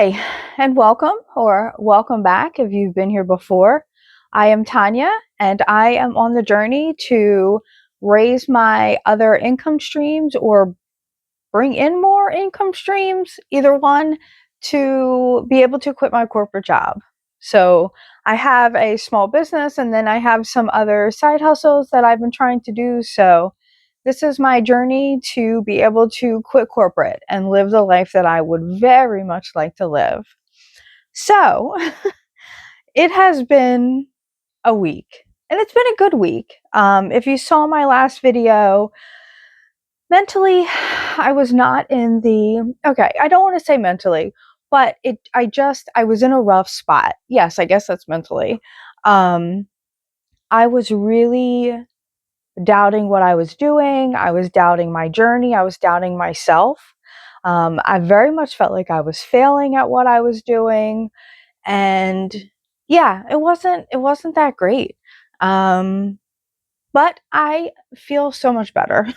Hi, and welcome or welcome back if you've been here before. I am Tanya, and I am on the journey to raise my other income streams or bring in more income streams, either one, to be able to quit my corporate job. So I have a small business and then I have some other side hustles that I've been trying to do. So this is my journey to be able to quit corporate and live the life that I would very much like to live. So it has been a week and it's been a good week. If you saw my last video, mentally, I was not in the, okay, I don't want to say mentally, but I was in a rough spot. Yes, I guess that's mentally. Um, I was really doubting what I was doing. I was doubting my journey. I was doubting myself. I very much felt like I was failing at what I was doing. And yeah, it wasn't that great. But I feel so much better.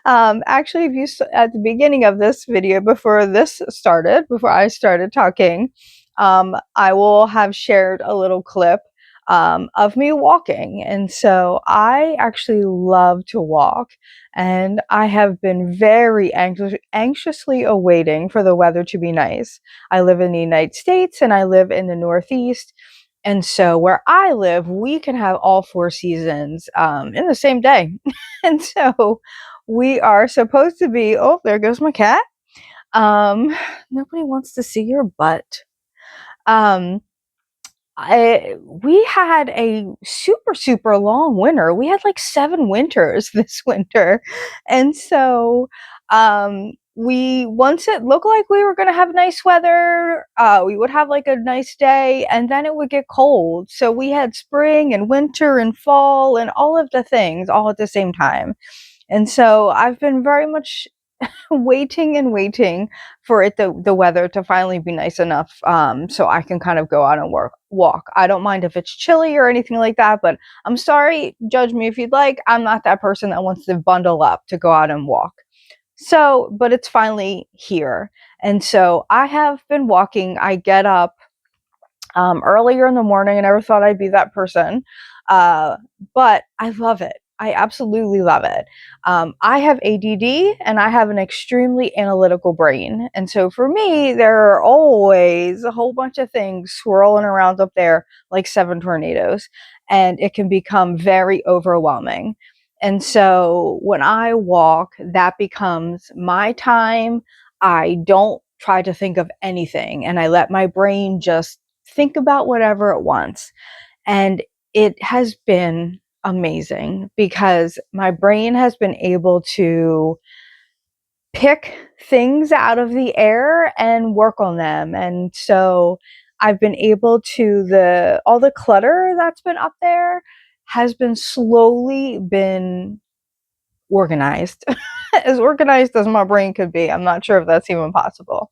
Actually, if you at the beginning of this video, before I started talking, I will have shared a little clip of me walking. And so I actually love to walk, and I have been very anxiously awaiting for the weather to be nice. I live in the United States and I live in the Northeast. And so where I live, we can have all four seasons in the same day. And so we are supposed to be, oh, there goes my cat. Um, Nobody wants to see your butt. Um, we had a super long winter. We had like 7 winters this winter. And so we once it looked like we were going to have nice weather, we would have like a nice day and then it would get cold. So we had spring and winter and fall and all of the things all at the same time. And so I've been very much waiting and waiting for the weather to finally be nice enough, so I can kind of go out and walk. I don't mind if it's chilly or anything like that, but I'm sorry, judge me if you'd like. I'm not that person that wants to bundle up to go out and walk. So, but it's finally here. And so I have been walking. I get up earlier in the morning. I never thought I'd be that person. Uh, but I love it. I absolutely love it. I have ADD and I have an extremely analytical brain. And so for me, there are always a whole bunch of things swirling around up there like 7 tornadoes. And it can become very overwhelming. And so when I walk, that becomes my time. I don't try to think of anything and I let my brain just think about whatever it wants. And it has been amazing because my brain has been able to pick things out of the air and work on them. And so I've been able to all the clutter that's been up there has been slowly been organized. As organized as my brain could be. I'm not sure if that's even possible.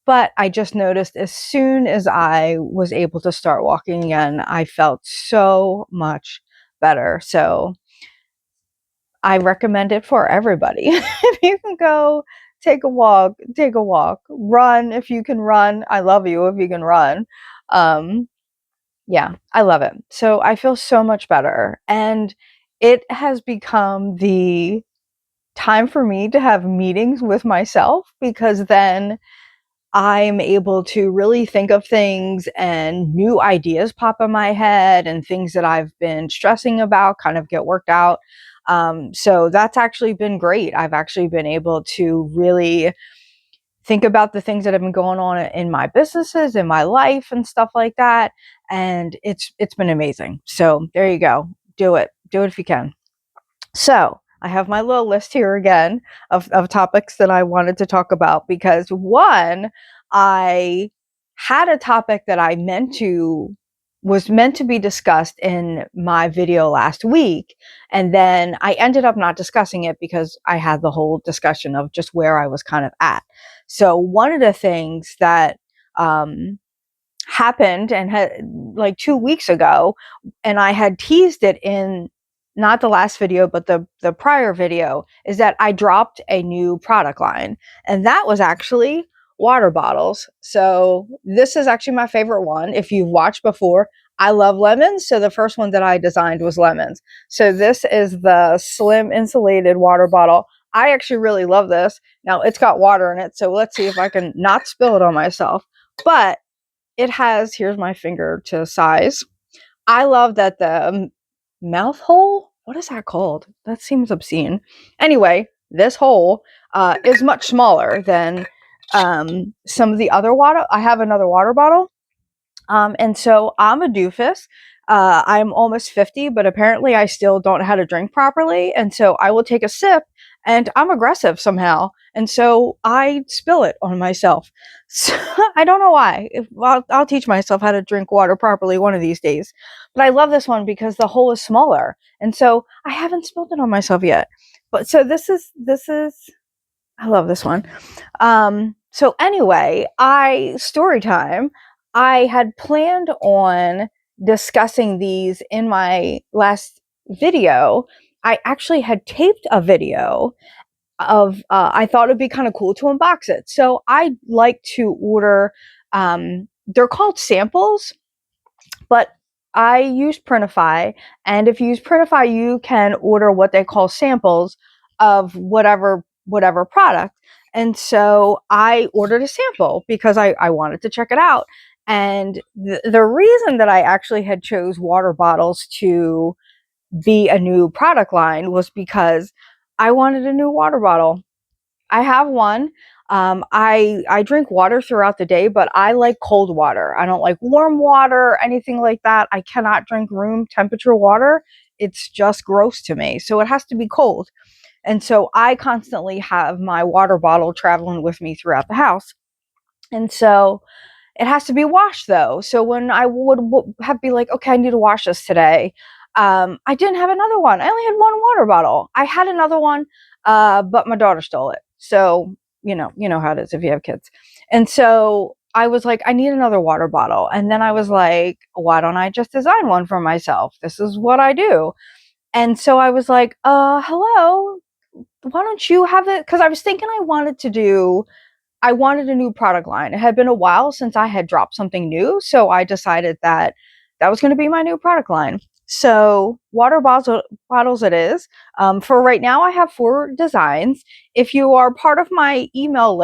But I just noticed as soon as I was able to start walking again, I felt so much better. So I recommend it for everybody. If you can go take a walk, take a walk. Run if you can run. I love you if you can run. Um, yeah, I love it. So I feel so much better. And it has become the time for me to have meetings with myself because then I'm able to really think of things and new ideas pop in my head and things that I've been stressing about kind of get worked out. So that's actually been great. I've actually been able to really think about the things that have been going on in my businesses, in my life and stuff like that. And it's been amazing. So there you go. Do it. Do it if you can. So I have my little list here again of topics that I wanted to talk about because one, I had a topic that was meant to be discussed in my video last week. And then I ended up not discussing it because I had the whole discussion of just where I was kind of at. So one of the things that, happened and had like 2 weeks ago, and I had teased it in not the last video, but the prior video, is that I dropped a new product line. And that was actually water bottles. So this is actually my favorite one. If you've watched before, I love lemons. So the first one that I designed was lemons. So this is the slim insulated water bottle. I actually really love this. Now it's got water in it. So let's see if I can not spill it on myself. But it has, here's my finger to size. I love that the mouth hole, what is that called? That seems obscene. Anyway, this hole is much smaller than some of the other water. I have another water bottle. And so I'm a doofus. I'm almost 50, but apparently I still don't know how to drink properly. And so I will take a sip and I'm aggressive somehow. And so I spill it on myself. So I don't know why. I'll teach myself how to drink water properly one of these days. But I love this one because the hole is smaller. And so I haven't spilled it on myself yet. But so I love this one. So anyway, story time. I had planned on discussing these in my last video. I actually had taped a video of, I thought it'd be kind of cool to unbox it. So I like to order, they're called samples, but I use Printify, and if you use Printify, you can order what they call samples of whatever product. And so I ordered a sample because I wanted to check it out. And the reason that I actually had chose water bottles to be a new product line was because I wanted a new water bottle. I have one. I drink water throughout the day, but I like cold water. I don't like warm water, anything like that. I cannot drink room temperature water. It's just gross to me. So it has to be cold. And so I constantly have my water bottle traveling with me throughout the house. And so it has to be washed though. So when I would have be like, okay, I need to wash this today. I didn't have another one. I only had one water bottle. I had another one, but my daughter stole it. So, you know how it is if you have kids. And so I was like, I need another water bottle. And then I was like, why don't I just design one for myself? This is what I do. And so I was like, hello, why don't you have it? Cause I was thinking I wanted a new product line. It had been a while since I had dropped something new, so I decided that that was going to be my new product line. So bottles it is. For right now, I have 4 designs. If you are part of my email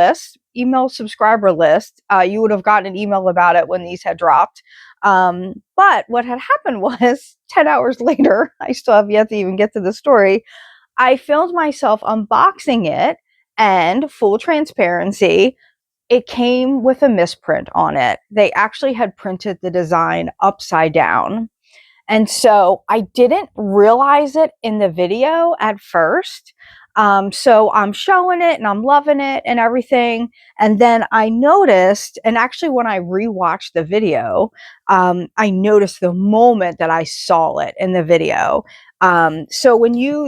subscriber list, you would have gotten an email about it when these had dropped. But what had happened was 10 hours later, I still have yet to even get to the story. I filmed myself unboxing it, and full transparency, it came with a misprint on it. They actually had printed the design upside down. And so I didn't realize it in the video at first. So I'm showing it and I'm loving it and everything. And then I noticed, and actually when I rewatched the video, I noticed the moment that I saw it in the video. So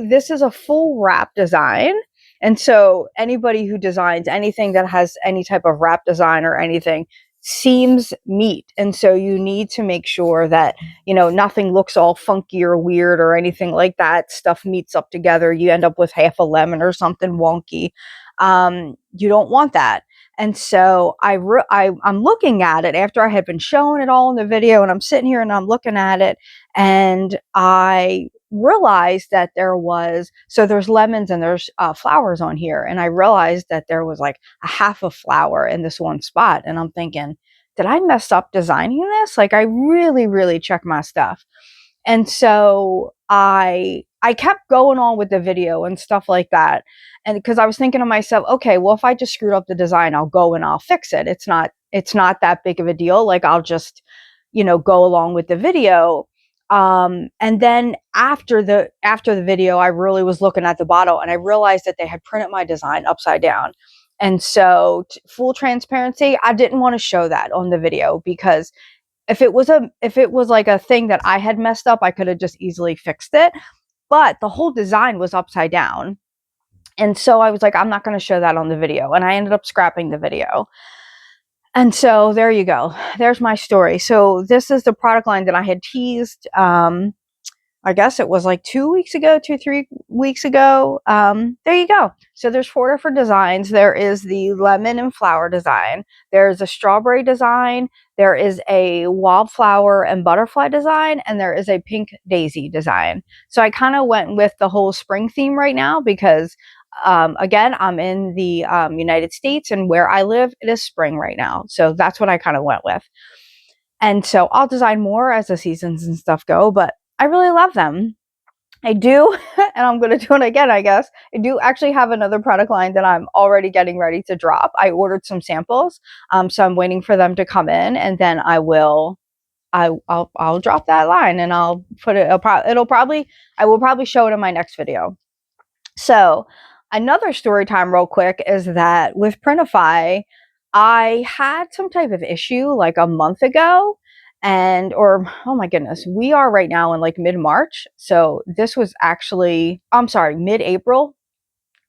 this is a full wrap design. And so anybody who designs anything that has any type of wrap design or anything seams meet. And so you need to make sure that, nothing looks all funky or weird or anything like that. Stuff meets up together. You end up with half a lemon or something wonky. You don't want that. And so I'm looking at it after I had been showing it all in the video, and I'm sitting here and I'm looking at it, and I realized that there's lemons and there's flowers on here. And I realized that there was like a half a flower in this one spot. And I'm thinking, did I mess up designing this? Like I really, really check my stuff. And so I kept going on with the video and stuff like that. And because I was thinking to myself, okay, well, if I just screwed up the design, I'll go and I'll fix it. It's not that big of a deal. Like I'll just, go along with the video. And then after the video, I really was looking at the bottle and I realized that they had printed my design upside down. And so full transparency, I didn't want to show that on the video because if it was like a thing that I had messed up, I could have just easily fixed it. But the whole design was upside down. And so I was like, I'm not going to show that on the video. And I ended up scrapping the video. And so there you go. There's my story. So this is the product line that I had teased. I I guess it was like 2 weeks ago, 3 weeks ago. There you go. So there's 4 different designs. There is the lemon and flower design. There's a strawberry design. There is a wildflower and butterfly design, and there is a pink daisy design. So I kind of went with the whole spring theme right now because, again, I'm in the United States, and where I live, it is spring right now. So that's what I kind of went with. And so I'll design more as the seasons and stuff go, but I really love them. I do, and I'm going to do it again, I guess. I do actually have another product line that I'm already getting ready to drop. I ordered some samples, so I'm waiting for them to come in, and then I'll drop that line, and I'll put it. I will probably show it in my next video. So another story time real quick is that with Printify, I had some type of issue like a month ago, oh my goodness, we are right now in like mid-March. So this was actually, I'm sorry, mid-April.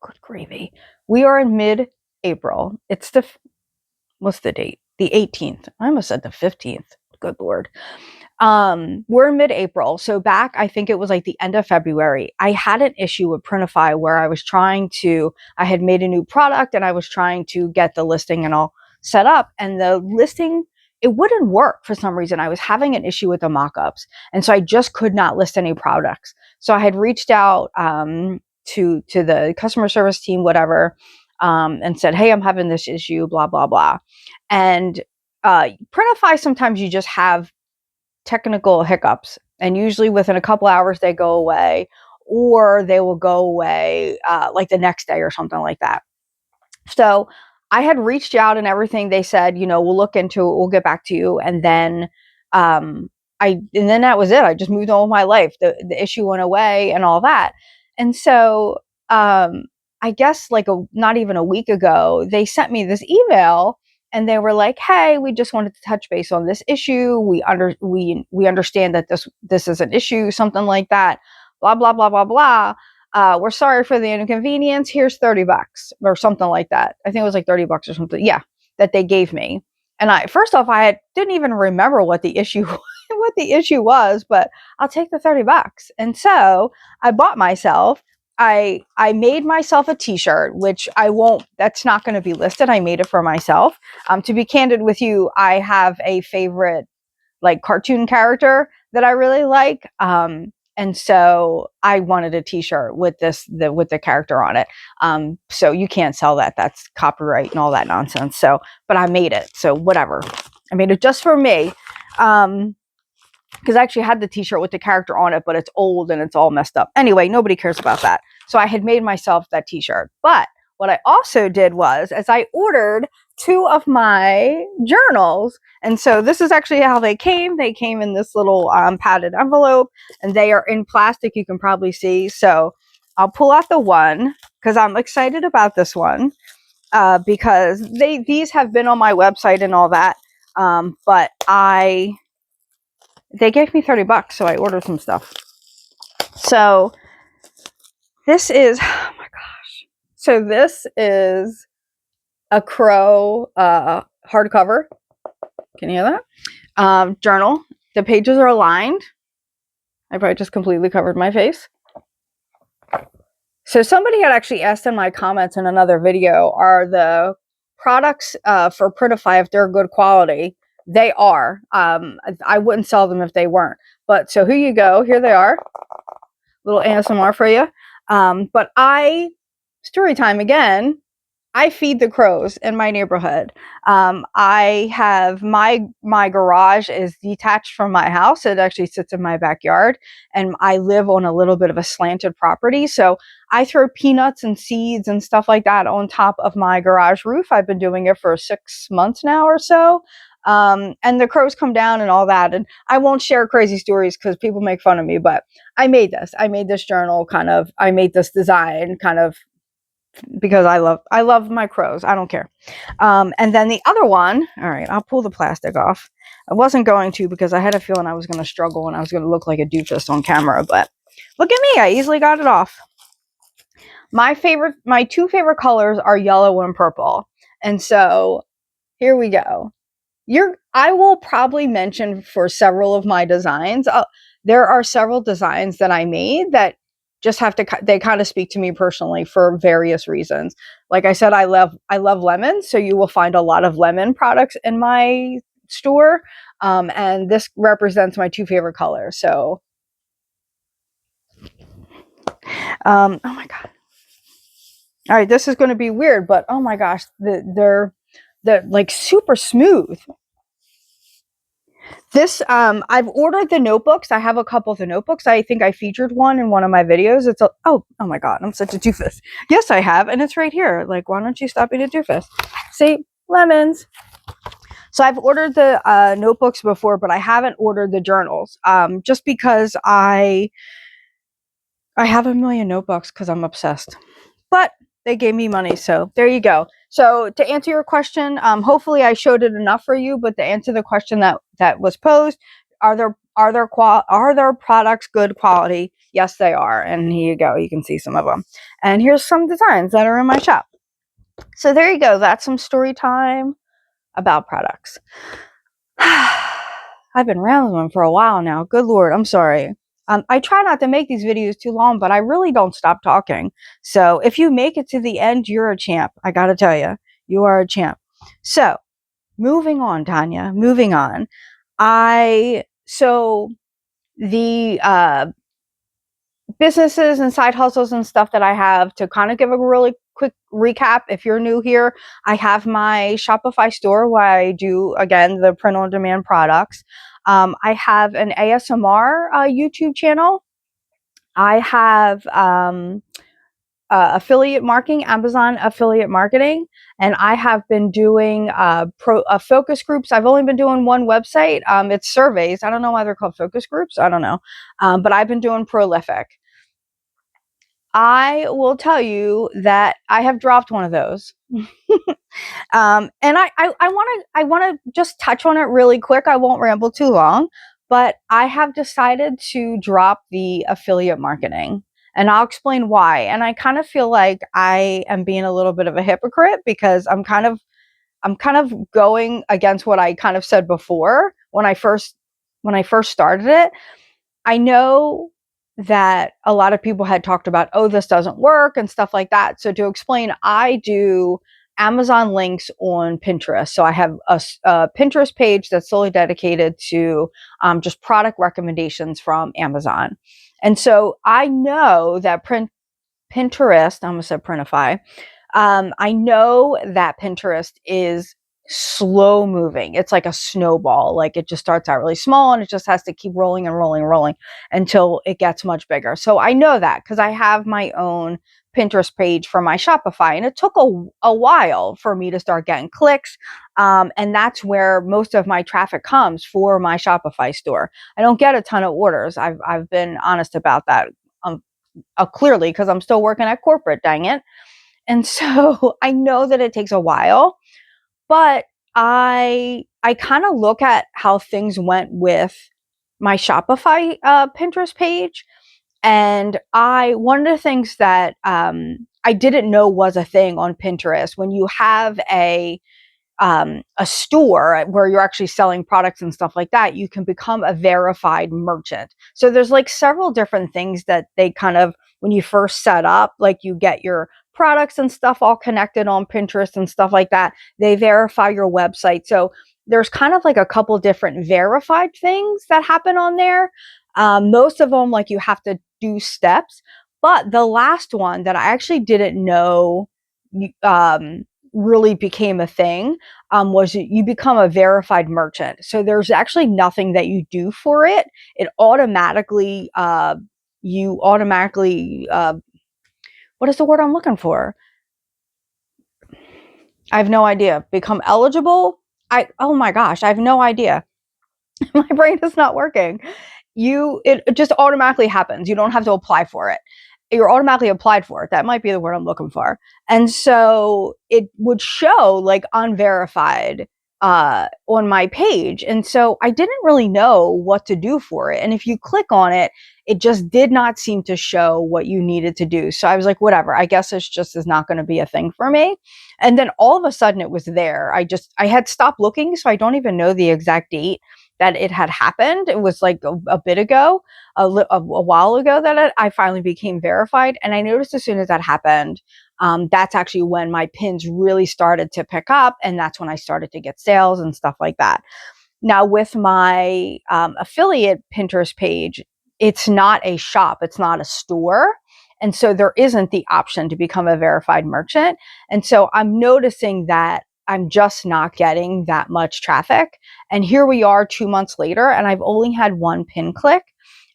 Good gravy. We are in mid-April. What's the date? The 18th. I almost said the 15th. Good Lord. We're in mid-April. So back, I think it was like the end of February, I had an issue with Printify where I had made a new product and I was trying to get the listing and all set up, and the listing, it wouldn't work for some reason. I was having an issue with the mockups. And so I just could not list any products. So I had reached out, to the customer service team, whatever, and said, hey, I'm having this issue, blah, blah, blah. And, Printify, sometimes you just have technical hiccups, and usually within a couple hours they go away, or they will go away like the next day or something like that. So I had reached out and everything. They said, we'll look into it, we'll get back to you. And then that was it. I just moved on with my life. The issue went away and all that. And so I guess like not even a week ago, they sent me this email. And they were like, hey, we just wanted to touch base on this issue. We understand that this is an issue, something like that, blah, blah, blah, blah, blah. We're sorry for the inconvenience. Here's $30 or something like that. I think it was like $30 or something. Yeah, that they gave me. And first off, didn't even remember what the issue was, but I'll take the $30. And so I bought myself, I made myself a t-shirt, which that's not going to be listed. I made it for myself. To be candid with you, I have a favorite like cartoon character that I really like. And so I wanted a t-shirt with with the character on it. So you can't sell that. That's copyright and all that nonsense. So, but I made it. So whatever. I made it just for me. Because I actually had the t-shirt with the character on it, but it's old and it's all messed up. Anyway, nobody cares about that. So I had made myself that t-shirt. But what I also did was, as I ordered 2 of my journals, and so this is actually how they came. They came in this little padded envelope, and they are in plastic, you can probably see. So I'll pull out the one, because I'm excited about this one, because these have been on my website and all that, but they gave me $30, so I ordered some stuff. So this is, oh my gosh. So this is a Crow hardcover. Can you hear that? Journal. The pages are aligned. I probably just completely covered my face. So somebody had actually asked in my comments in another video, are the products for Printify, if they're good quality? They are. I wouldn't sell them if they weren't. But so here you go. Here they are. Little ASMR for you. But story time again. I feed the crows in my neighborhood. I have my garage is detached from my house. It actually sits in my backyard, and I live on a little bit of a slanted property. So I throw peanuts and seeds and stuff like that on top of my garage roof. I've been doing it for 6 months now or so. And the crows come down and all that. And I won't share crazy stories because people make fun of me, but I made this journal I made this design because I love my crows. I don't care. And then the other one, all right, I'll pull the plastic off. I wasn't going to because I had a feeling I was going to struggle and I was going to look like a doofus on camera, but look at me. I easily got it off. My 2 favorite colors are yellow and purple. And so here we go. I will probably mention for several of my designs, there are several designs that I made that just have to, they kind of speak to me personally for various reasons. Like I said, I love lemons. So you will find a lot of lemon products in my store. And this represents my two favorite colors. So, oh my God. All right. This is going to be weird, but oh my gosh, they're like super smooth. This, I've ordered the notebooks. I have a couple of the notebooks. I think I featured one in one of my videos. It's a, oh my God, I'm such a doofus. Yes, I have. And it's right here. Like, why don't you stop being a doofus? See, lemons. So I've ordered the notebooks before, but I haven't ordered the journals. Just because I have a million notebooks because I'm obsessed. But they gave me money, so there you go. So to answer your question, hopefully I showed it enough for you. But to answer the question that was posed, are there products good quality? Yes, they are. And here you go. You can see some of them. And here's some designs that are in my shop. So there you go. That's some story time about products. I've been rambling for a while now. Good Lord, I'm sorry. I try not to make these videos too long, but I really don't stop talking. So if you make it to the end, you're a champ. I gotta tell you, you are a champ. So moving on, Tanya, moving on. So the businesses and side hustles and stuff that I have, to kind of give a really quick recap, if you're new here, I have my Shopify store where I do, again, the print on demand products. I have an ASMR YouTube channel. I have affiliate marketing, Amazon affiliate marketing, and I have been doing focus groups. I've only been doing one website. It's surveys. I don't know why they're called focus groups. I don't know, but I've been doing Prolific. I will tell you that I have dropped one of those. And I want to just touch on it really quick. I won't ramble too long, but I have decided to drop the affiliate marketing, and I'll explain why. And I kind of feel like I am being a little bit of a hypocrite because I'm kind of going against what I kind of said before when I first started it. I know that a lot of people had talked about, oh, this doesn't work and stuff like that. So to explain, I do Amazon links on Pinterest. So I have a Pinterest page that's solely dedicated to just product recommendations from Amazon. And so I know that Pinterest, I almost said Printify. I know that Pinterest is slow moving. It's like a snowball. Like it just starts out really small and it just has to keep rolling and rolling and rolling until it gets much bigger. So I know that because I have my own Pinterest page for my Shopify, and it took a while for me to start getting clicks. And that's where most of my traffic comes for my Shopify store. I don't get a ton of orders. I've been honest about that. Clearly, because I'm still working at corporate, dang it. And so I know that it takes a while, but I kind of look at how things went with my Shopify Pinterest page. And one of the things that I didn't know was a thing on Pinterest, when you have a store where you're actually selling products and stuff like that, you can become a verified merchant. So there's like several different things that they kind of, when you first set up, like you get your products and stuff all connected on Pinterest and stuff like that. They verify your website. So there's kind of like a couple different verified things that happen on there. Most of them, like you have to do steps. But the last one that I actually didn't know really became a thing was you become a verified merchant. So there's actually nothing that you do for it. It automatically, what is the word I'm looking for? I have no idea. Become eligible? Oh my gosh, I have no idea. My brain is not working. It just automatically happens. You don't have to apply for it. You're automatically applied for it. That might be the word I'm looking for. And so it would show like unverified on my page. And so I didn't really know what to do for it. And if you click on it, it just did not seem to show what you needed to do. So I was like, whatever, I guess it's just is not going to be a thing for me. And then all of a sudden it was there. I had stopped looking, so I don't even know the exact date. that it had happened. It was like a bit ago, a while ago that I finally became verified. And I noticed as soon as that happened, that's actually when my pins really started to pick up. And that's when I started to get sales and stuff like that. Now, with my affiliate Pinterest page, it's not a shop, it's not a store. And so there isn't the option to become a verified merchant. And so I'm noticing that I'm just not getting that much traffic. And here we are 2 months later, and I've only had one pin click.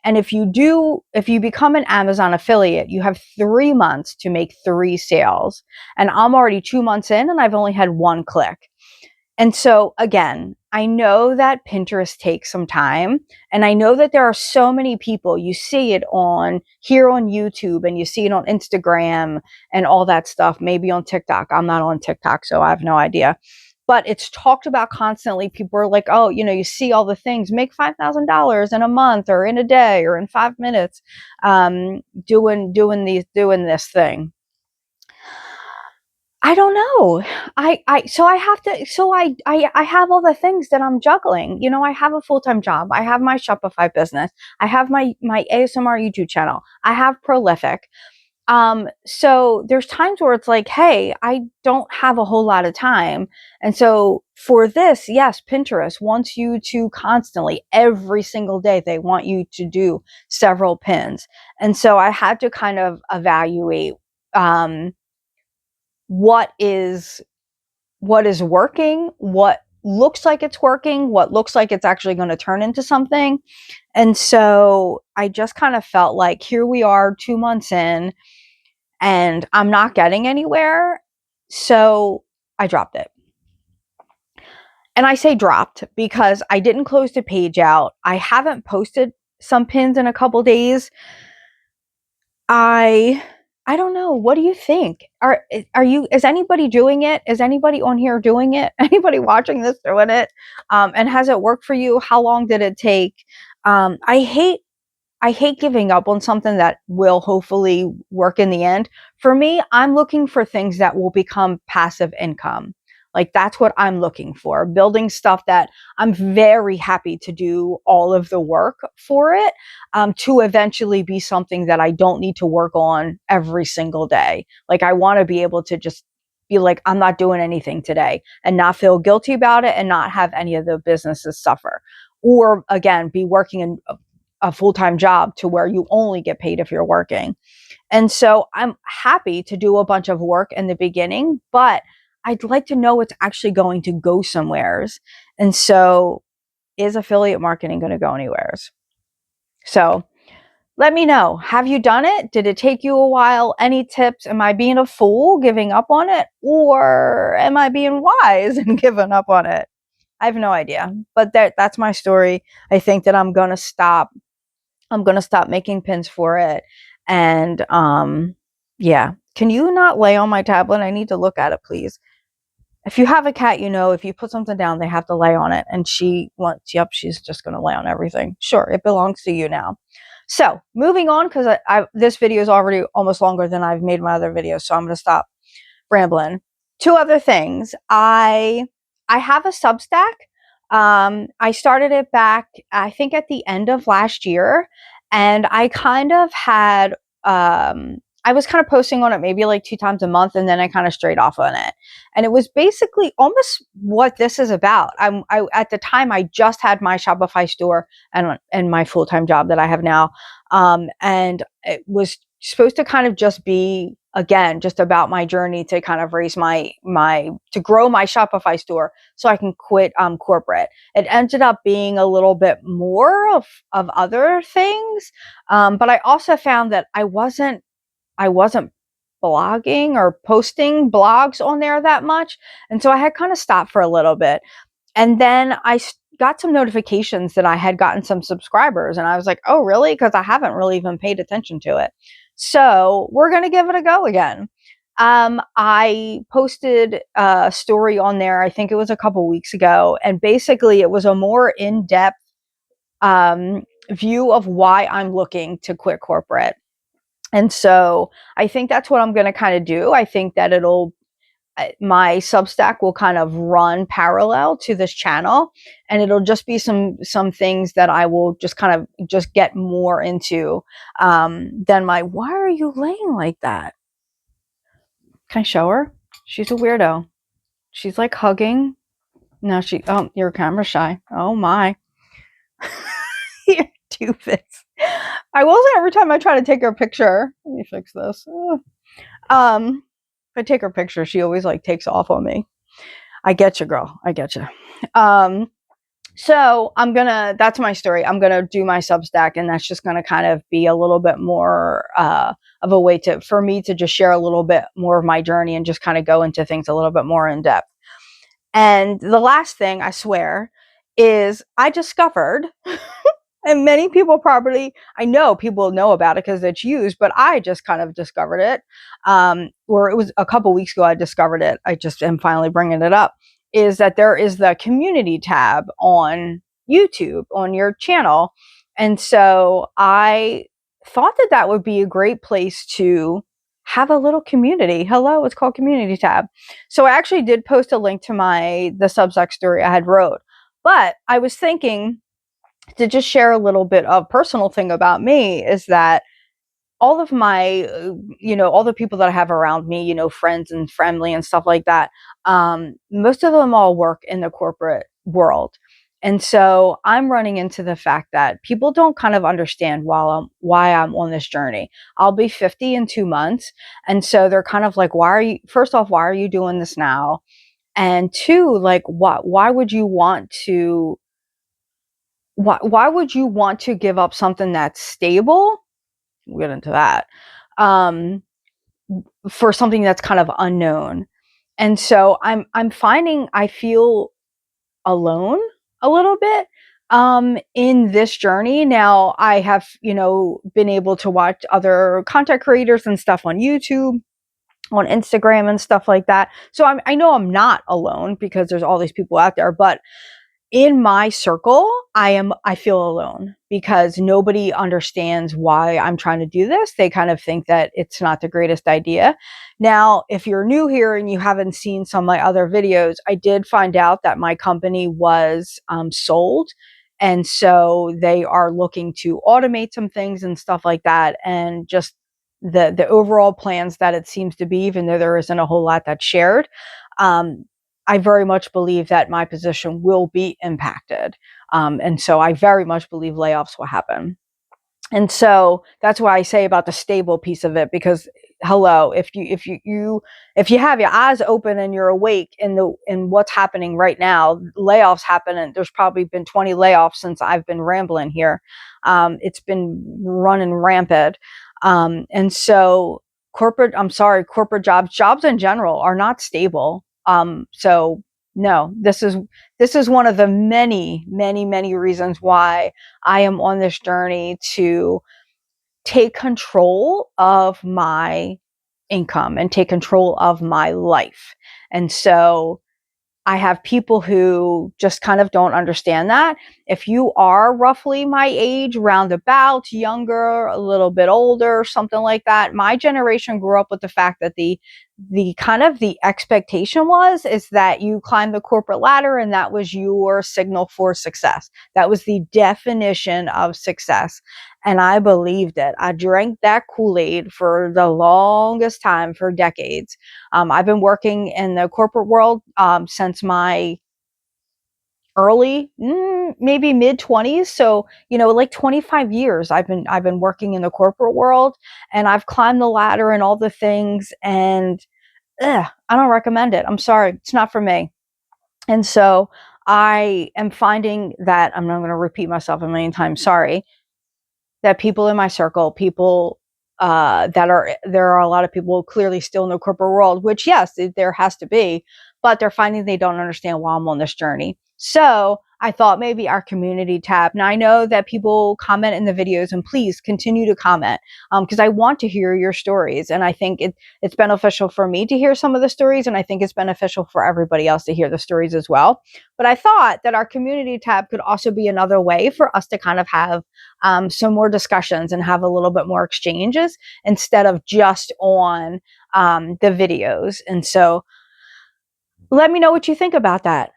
And if you become an Amazon affiliate, you have 3 months to make 3 sales. And I'm already 2 months in, and I've only had one click. And so again, I know that Pinterest takes some time, and I know that there are so many people, you see it on here on YouTube, and you see it on Instagram and all that stuff, maybe on TikTok. I'm not on TikTok, so I have no idea. But it's talked about constantly. People are like, oh, you see all the things, make $5,000 in a month or in a day or in 5 minutes, doing this thing. I don't know. So I have to, so I have all the things that I'm juggling. I have a full-time job. I have my Shopify business. I have my ASMR YouTube channel. I have Prolific. So there's times where it's like, hey, I don't have a whole lot of time. And so for this, yes, Pinterest wants you to constantly, every single day, they want you to do several pins. And so I had to kind of evaluate, what is working, what looks like it's working, what looks like it's actually going to turn into something. And so I just kind of felt like here we are 2 months in, and I'm not getting anywhere. So I dropped it. And I say dropped because I didn't close the page out. I haven't posted some pins in a couple days. I don't know. What do you think? Is anybody doing it? Is anybody on here doing it? Anybody watching this doing it? And has it worked for you? How long did it take? I hate giving up on something that will hopefully work in the end. For me, I'm looking for things that will become passive income. Like that's what I'm looking for, building stuff that I'm very happy to do all of the work for it, to eventually be something that I don't need to work on every single day. Like I want to be able to just be like, I'm not doing anything today and not feel guilty about it and not have any of the businesses suffer. Or again, be working in a full-time job to where you only get paid if you're working. And so I'm happy to do a bunch of work in the beginning, but I'd like to know it's actually going to go somewheres. And so is affiliate marketing going to go anywheres? So let me know. Have you done it? Did it take you a while? Any tips? Am I being a fool giving up on it? Or am I being wise and giving up on it? I have no idea. But that's my story. I think that I'm going to stop making pins for it. And yeah. Can you not lay on my tablet? I need to look at it, please. If you have a cat, if you put something down, they have to lay on it. And she's just going to lay on everything. Sure, it belongs to you now. So moving on, because this video is already almost longer than I've made my other videos. So I'm going to stop rambling. Two other things. I have a Substack. I started it back, I think, at the end of last year, and I kind of had, I was kind of posting on it maybe like 2 times a month, and then I kind of strayed off on it. And it was basically almost what this is about. At the time, I just had my Shopify store and my full-time job that I have now, and it was supposed to kind of just be, again, just about my journey to kind of raise to grow my Shopify store so I can quit corporate. It ended up being a little bit more of other things, but I also found that I wasn't blogging or posting blogs on there that much, and so I had kind of stopped for a little bit. And then I got some notifications that I had gotten some subscribers, and I was like, oh, really? Because I haven't really even paid attention to it. So we're going to give it a go again. I posted a story on there, I think it was a couple weeks ago, and basically it was a more in-depth view of why I'm looking to quit corporate. And so I think that's what I'm going to kind of do. I think that it'll my Substack will kind of run parallel to this channel, and it'll just be some things that I will just kind of just get more into than my. Why are you laying like that? Can I show her? She's a weirdo. She's like hugging. No, you're camera shy. Oh my. You do this. I will say every time I try to take her picture, let me fix this. If I take her picture, she always like takes off on me. I get you, girl. I get you. So that's my story. I'm gonna do my Substack, and that's just gonna kind of be a little bit more of a way for me to just share a little bit more of my journey and just kind of go into things a little bit more in depth. And the last thing, I swear, is I discovered, and many people probably, I know people know about it because it's used, but I just kind of discovered it. Or it was a couple weeks ago I discovered it. I just am finally bringing it up. Is that there is the community tab on YouTube on your channel. And so I thought that that would be a great place to have a little community. Hello, it's called Community Tab. So I actually did post a link to the Substack story I had wrote. But I was thinking to just share a little bit of personal thing about me is that all of my, all the people that I have around me, friends and family and stuff like that, most of them all work in the corporate world. And so I'm running into the fact that people don't kind of understand why I'm on this journey. I'll be 50 in 2 months. And so they're kind of like, first off, why are you doing this now? And two, like, why would you want to, why would you want to give up something that's stable? We'll get into that. Um, for something that's kind of unknown. And so I'm finding I feel alone a little bit in this journey. Now I have, been able to watch other content creators and stuff on YouTube, on Instagram and stuff like that. So I know I'm not alone because there's all these people out there, but in my circle, I feel alone because nobody understands why I'm trying to do this. They kind of think that it's not the greatest idea. Now, if you're new here and you haven't seen some of my other videos, I did find out that my company was sold. And so they are looking to automate some things and stuff like that. And just the overall plans that it seems to be, even though there isn't a whole lot that's shared, um, I very much believe that my position will be impacted. And so I very much believe layoffs will happen. And so that's why I say about the stable piece of it, because hello, if you have your eyes open and you're awake in what's happening right now, layoffs happen, and there's probably been 20 layoffs since I've been rambling here. It's been running rampant. And so corporate jobs in general are not stable. So no, this is one of the many, many, many reasons why I am on this journey to take control of my income and take control of my life. And so I have people who just kind of don't understand that. If you are roughly my age, roundabout, younger, a little bit older, something like that, my generation grew up with the fact that the kind of the expectation is that you climb the corporate ladder and that was your signal for success. That was the definition of success. And I believed it. I drank that Kool-Aid for the longest time, for decades. I've been working in the corporate world since my early, maybe mid 20s. So, like 25 years I've been working in the corporate world, and I've climbed the ladder and all the things, and I don't recommend it. I'm sorry. It's not for me. And so I am finding that, I'm not going to repeat myself a million times. Sorry. That people in my circle, people there are a lot of people clearly still in the corporate world, which yes, there has to be, but they're finding they don't understand why I'm on this journey. So I thought maybe our community tab. Now I know that people comment in the videos, and please continue to comment because I want to hear your stories, and I think it's beneficial for me to hear some of the stories, and I think it's beneficial for everybody else to hear the stories as well. But I thought that our community tab could also be another way for us to kind of have some more discussions and have a little bit more exchanges instead of just on the videos. And so Let me know what you think about that.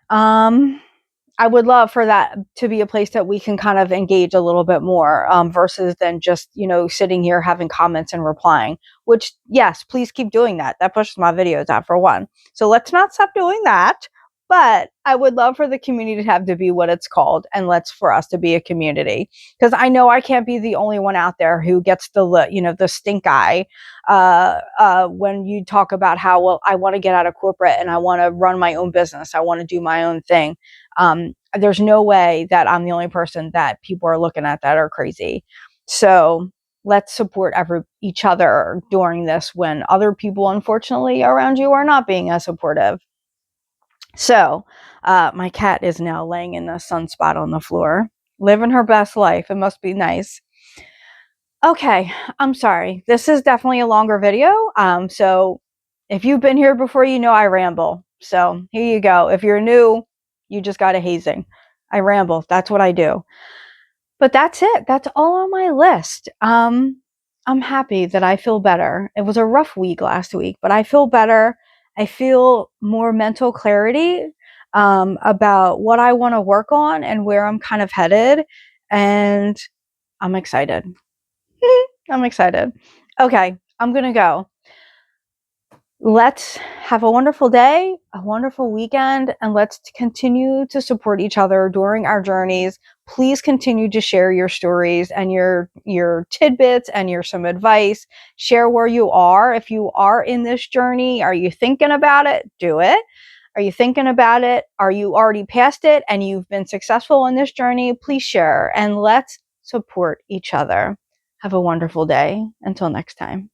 I would love for that to be a place that we can kind of engage a little bit more, versus than just, sitting here having comments and replying, which, yes, please keep doing that. That pushes my videos out for one. So let's not stop doing that. But I would love for the community to have to be what it's called, and for us to be a community. Because I know I can't be the only one out there who gets the stink eye, when you talk about how, well, I want to get out of corporate and I want to run my own business. I want to do my own thing. There's no way that I'm the only person that people are looking at that are crazy. So let's support each other during this, when other people, unfortunately, around you are not being as supportive. So, my cat is now laying in the sunspot on the floor, living her best life. It must be nice. Okay, I'm sorry. This is definitely a longer video. So if you've been here before, I ramble. So here you go. If you're new, you just got a hazing. I ramble. That's what I do. But that's it. That's all on my list. I'm happy that I feel better. It was a rough week last week, but I feel better. I feel more mental clarity, about what I want to work on and where I'm kind of headed. And I'm excited. I'm excited. Okay, I'm going to go. Let's have a wonderful day, a wonderful weekend, and let's continue to support each other during our journeys. Please continue to share your stories and your tidbits and some advice. Share where you are. If you are in this journey, are you thinking about it? Do it. Are you thinking about it? Are you already past it and you've been successful in this journey? Please share, and let's support each other. Have a wonderful day. Until next time.